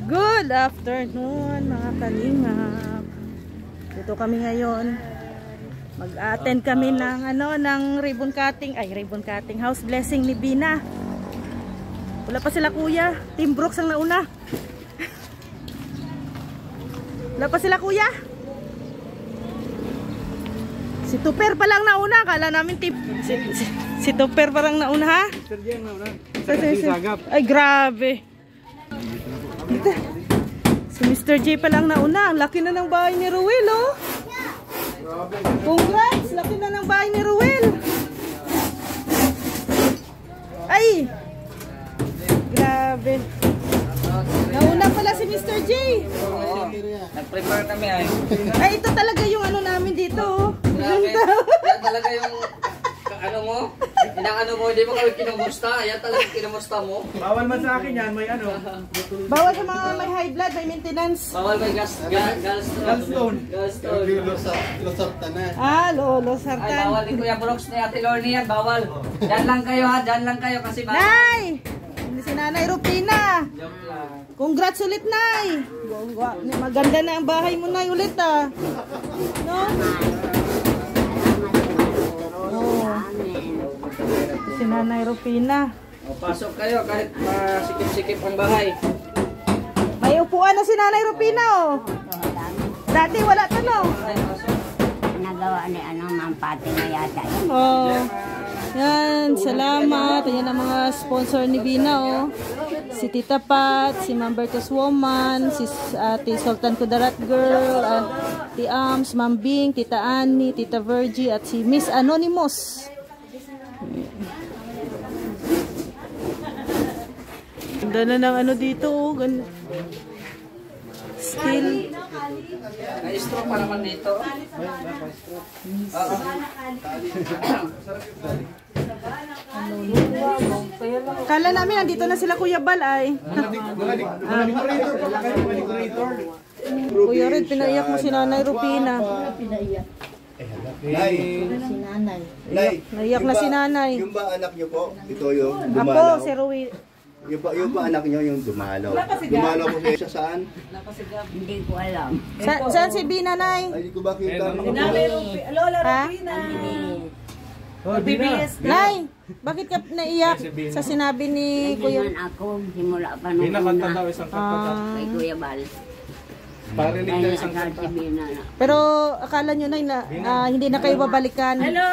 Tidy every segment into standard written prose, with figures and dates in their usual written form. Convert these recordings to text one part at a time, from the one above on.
Good afternoon mga kalingap. Dito kami ngayon. Mag-attend kami ng ng ribbon cutting, house blessing ni Bina. Wala pa sila kuya. Team Brooks ang nauna. Wala pa sila kuya. Si Tuper pa lang nauna. Kala namin si Tuper pa lang nauna ha. Ay grabe. Si Mr. J pa lang nauna. Ang laki na ng bahay ni Ruel, oh. Congrats! Laki na ng bahay ni Ruel. Ay! Grabe. Nauna pala si Mr. J. Nag-prepare kami ay. Ay, ito talaga yung namin dito, oh. Yan talaga yung mo? Hindi mo kami kinumusta. Yan talaga kinumusta mo. Bawal man sa akin yan, may Bawal sa mga may high blood, may maintenance. Bawal may gallstone. Losartanan. Losartan. Ay, bawal ni Kuya Brooks ni Ate Lorne yan. Bawal. Diyan lang kayo ha. Diyan lang kayo kasi bawal. Nay! Si Nanay Rupina. Congrats ulit, Nay. Maganda na ang bahay mo, Nay, ulit ah. No? Si Nanay Rupina. Pasok kayo kahit masikip-sikip ang bahay. May upuan na si Nanay Rupina, oh. Dati wala to, no? Nagawa ni Mampati na yata. Oh. Yan, salamat. Yan ang mga sponsor ni Bina, oh. Si Tita Pat, si Ma'am Bertus Woman, si Ate Sultan Kudarat Girl, Ate Ams, Ma'am Bing, Tita Annie, Tita Virgie, at si Miss Anonymous. Ganda na ng dito, oh. Still. Na-stroke pa naman dito. Kala namin nandito na sila Kuya Bal ay. Kuya Red, pinaiyak mo si Nanay Rupina. Naiyak na si Nanay. Yung ba anak niyo po? Ito yung Ako, dumalaw. si Ruel. Yung ba anak niyo yung dumalaw? Dumalaw po siya saan? Hindi ko alam. Saan si Bina, Nay? Ay, di ko ba kita? Lola Rupina. Nay, bakit ka naiyak sa sinabi ni Kuya? Hindi man ako, simula pa nung una. Kay Kuya Bal. Parinig daw isang kanta. Pero akala nyo na hindi na kayo babalikan. Hello!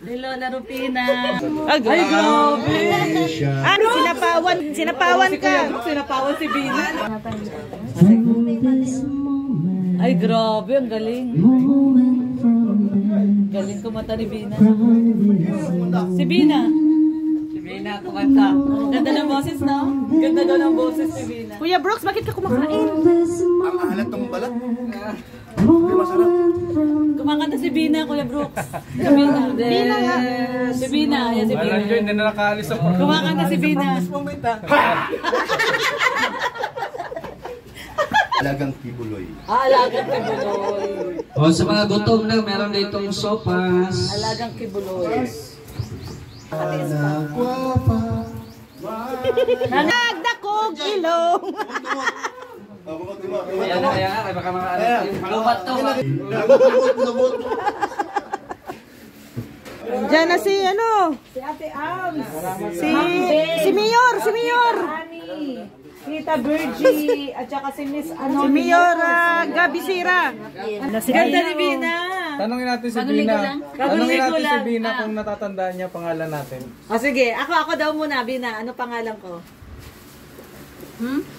Hello, Larupina! Ay, grabe! Sinapawan ka! Sinapawan si Bina. Ay, grabe, ang galing. Galing kumanta ni Bina. Si Bina. Si Bina, kumanta. Ganda ng boses, no? Ganda daw ng boses si Bina. Kuya Brooks, bakit ka kumakain? Ang alat ng balat. Hindi masarap. Kumakanta si Bina, Kuya Brooks. Si Bina. Bina nga. Si Bina. Ayan si Bina. Hindi na nakaalis sa pagkakas. Kumakanta si Bina. Alagang kibuloy. Alagang kibuloy. O sa mga gutom na, meron ditong sopas. Alagang kibuloy. Nagdakog ilong. Ayan na, ay baka mga lubat to. Diyan na si Ate Ams. si Mayor, Tita Virgie, at saka si Miss si Mayor Gabi Sira. Ganda ni Bina. Tanungin natin si Bina kung natatandaan niya pangalan natin. O sige, ako daw muna, Bina. Ano pangalan ko?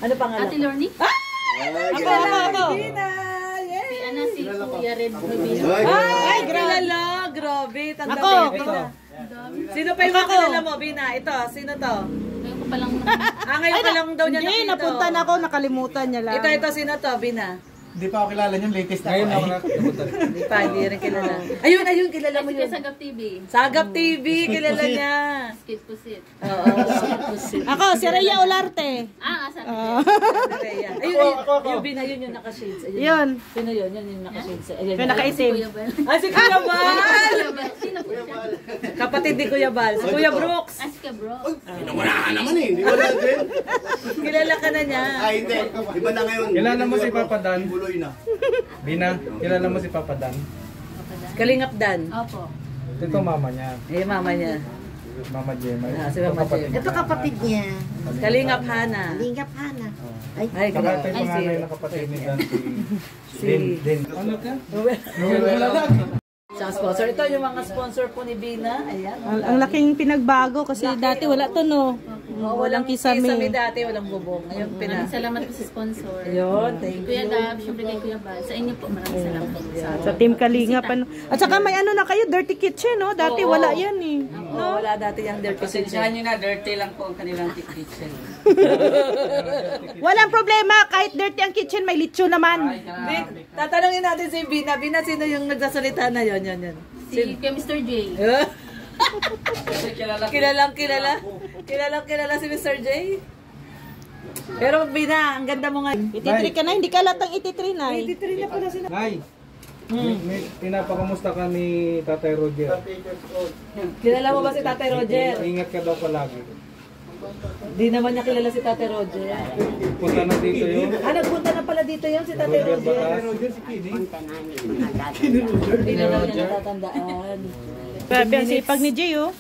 Ano pangalan? Ate Lorne? Ako. Si si Kuya Red Rubina. Ay, kilala. Grabe, tanda Ako. Bina. Sino pa yung kakilala mo, Bina? Ito, sino to? Ngayon ko palang Ngayon pa lang daw niya Hindi, nakita. napunta na ako, nakalimutan niya lang. Ito, sino to, Bina? Hindi pa ako kilala niyan, latest na Ngayon ako Hindi rin kilala. Ayun, kilala mo yun. Sagap TV. Sagap TV, kilala niya. Skit Pusit. Oo. Ako, si Rhea Olarte. Sa Andrea. Ayun, yung Bina, yun yung naka-shades. Ayun. Yun. Sino yun? Yun yung naka-shades. Ayun. Yung nakaitim. Ah, si Kuya Bal! Kapatid ni Kuya Bal. Si Kuya Brooks. Ask ka, bro. Wala ka naman eh. Di wala din. Kilala ka na niya. Ay, hindi. Iba na ngayon. Kilala mo si Papa Dan? Buloy na. Bina, kilala mo si Papa Dan? Kalingap Dan. Opo. Ito mama niya. Eh, mama niya. Mama Gemma. Ah, si Mama Gemma. Ito kapatid niya. Kalingap Hana. Lingap Hana. Ay, Ay, Saka ito yung panganay na kapatid ni Dan, si Din. Ano ka? Sa sponsor. Ito yung mga sponsor po ni Bina. Ayan. Ang laking pinagbago kasi dati wala to, no? Walang kisame dati, walang bubong. Ngayon, Maraming salamat po sa sponsor. Ayun, thank Kuya Gab, syempre kay Kuya Bal. Sa inyo po, maraming salamat. Sa Team Kalinga pa. At saka may ano na kayo, dirty kitchen, no? Dati wala yan eh. No, wala dati yung dirty kitchen. Pasensyahan nyo na, dirty lang po ang kanilang kitchen. Walang problema, kahit dirty ang kitchen, may litso naman. Tatanungin natin si Bina. Bina, sino yung nagsasalita na yun? Yun. Si Kuya Mr. J. Kasi Kilalang kilala si Mr. J. Pero Bina, ang ganda mo nga. Ititri ka na, hindi ka latang ititri na. Ititry na pala sila. Nay, may pinapakamusta ka ni Tatay Roger. Kilala mo ba si Tatay Roger? Ingat ka daw palagi. Di naman niya kilala si Tatay Roger. Punta na dito yun. Nagpunta na pala dito yun si Tatay Roger. Hindi na lang niya natatandaan. Grabe ang sipag ni Jay, oh.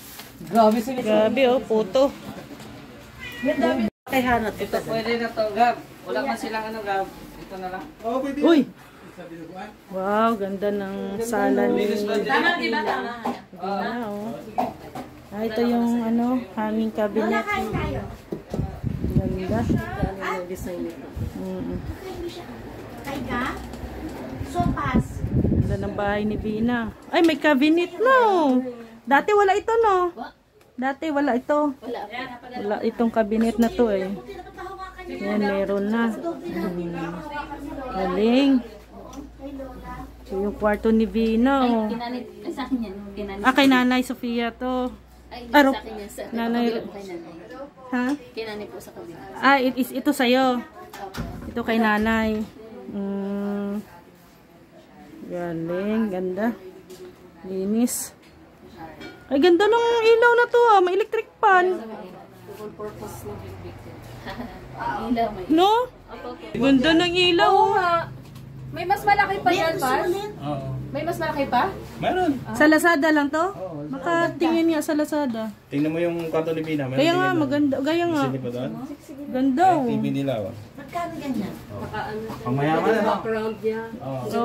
Grabe si Grabe, oh, puto. Yan dami. Kay Hanot. ito pwede na to, Gab. Wala man silang ano, Gab. Ito na lang. Uy! Wow, ganda ng sala ni Tama, di ba? Tama. Bina, oh. Ah, ito yung ano, hanging cabinet. Ganda. sopas. Ganda ng bahay ni Bina. Ay, may cabinet, no? Dati wala ito, no? Dati wala ito. Wala itong cabinet na to, eh. Yan, meron na. Galing. Ito yung kwarto ni Bina, oh. Kinanit, sa akin yan. Kinanit. Ah, kay Nanay Sofia to. Ay, Aro. sa akin yan. Sa Nanay. kay nanay. Ha? Kinanit po sa kabila. Ah, ito sa'yo. Ito kay Nanay. Galing, ganda. Linis. Ay, ganda ng ilaw na to, ah. May electric pan. Full purpose na big. Ilaw may. No? Ganda ng ilaw. Oo nga. May mas malaki pa yan, Pars? Oo. May mas malaki pa? Meron. Sa Lazada lang to? Makatingin nga sa Lazada. Tingnan mo yung kwarto ni Bina. Kaya nga, maganda. Gaya nga. Sino ba doon? Ganda, oh. TV nila, oh. Magkano ganyan? Pangmayaman, ano? Background niya. So,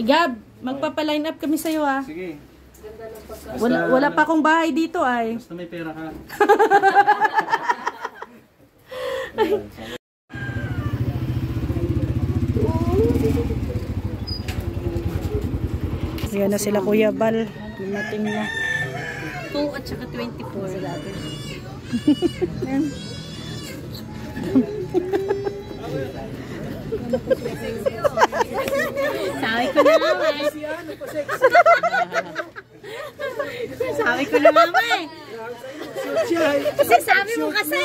Gab, magpapa-line up kami sa'yo, ah. Sige. Wala pa akong bahay dito, ay. Basta may pera ka. Ayan na sila, Kuya Bal. Dumating na. 2 at saka 24 dati. Sabi ko na mama eh. Sabi ko na mama eh. Kasi sabi mo kasi.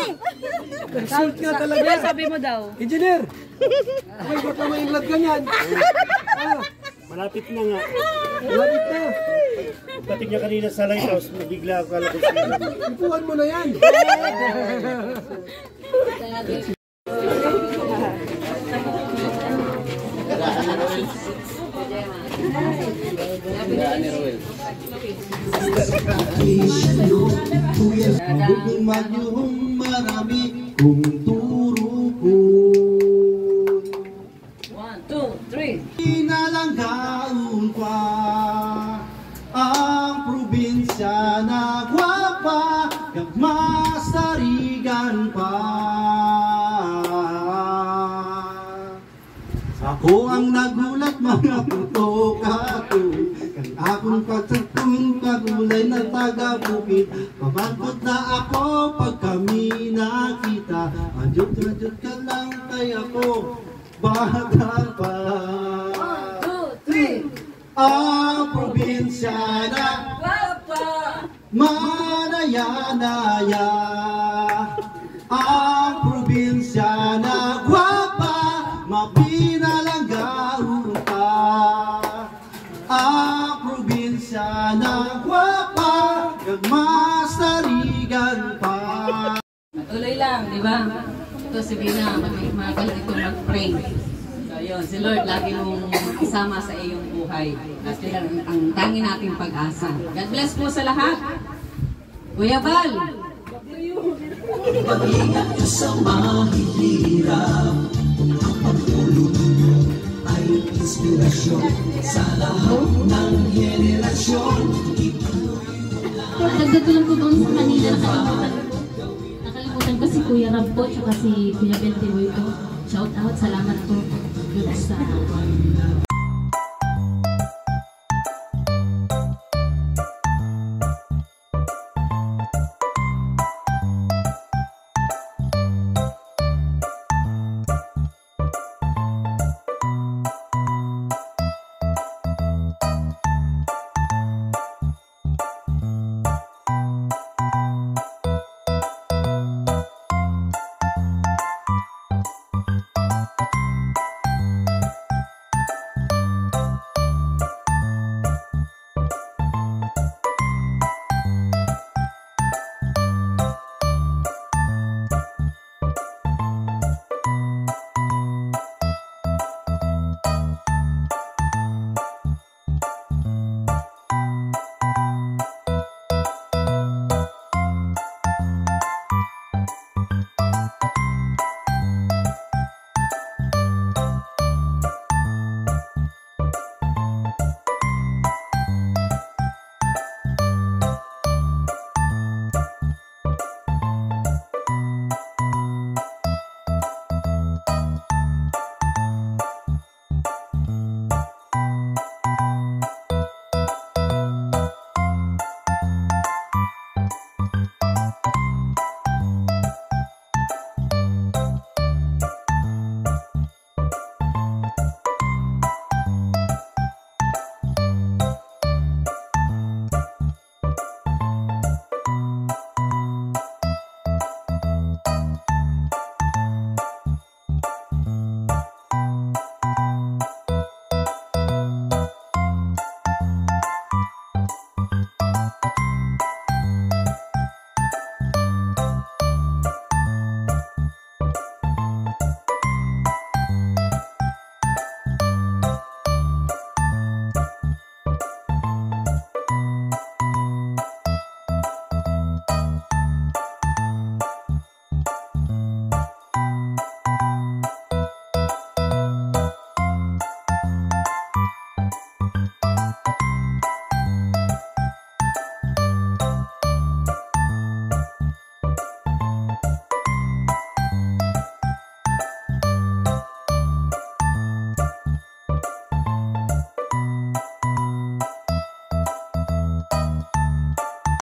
Shoot nga talaga. Kuya, sabi mo daw. Engineer! Ay, baka mainlad ka niyan. Malapit na nga. Malapit na. Pagdating niya kanina sa lighthouse, bigla ako kalabos niya. Ipuan mo na yan. Kung magyong marami kung turukon 1, 2, 3. Pinalanggaon pa ang probinsya na gwapa Gagmasarigan pa Ako ang nagulat mga puto kato Kang akong pagsagpun kagulay ng taga-bukid Pabangkot na ako pag kami nakita Anjot ka lang kay ako bata pa 1, 2, 3. Ang probinsya na Papa! manaya-naya Ang probinsya na gwapa, mapinalanggaon pa. Ang probinsya na gwapa, kagmas tarigan pa. Tuloy lang, di ba? Ito si Bina, magaling ito mag-pray. So yun, si Lord lagi mong isama sa iyong buhay. At yun ang tangi nating pag-asa. God bless po sa lahat. Kuya Bal! Pag-ingat ka sa mahihirap, ang pagtulong ay inspirasyon sa lahat ng henerasyon. Dagdag ko lang po bang sa kanina, nakalimutan ko si Kuya Rab po, tsaka si Kuya Bentiwoy po. Shout out, salamat po. Good sa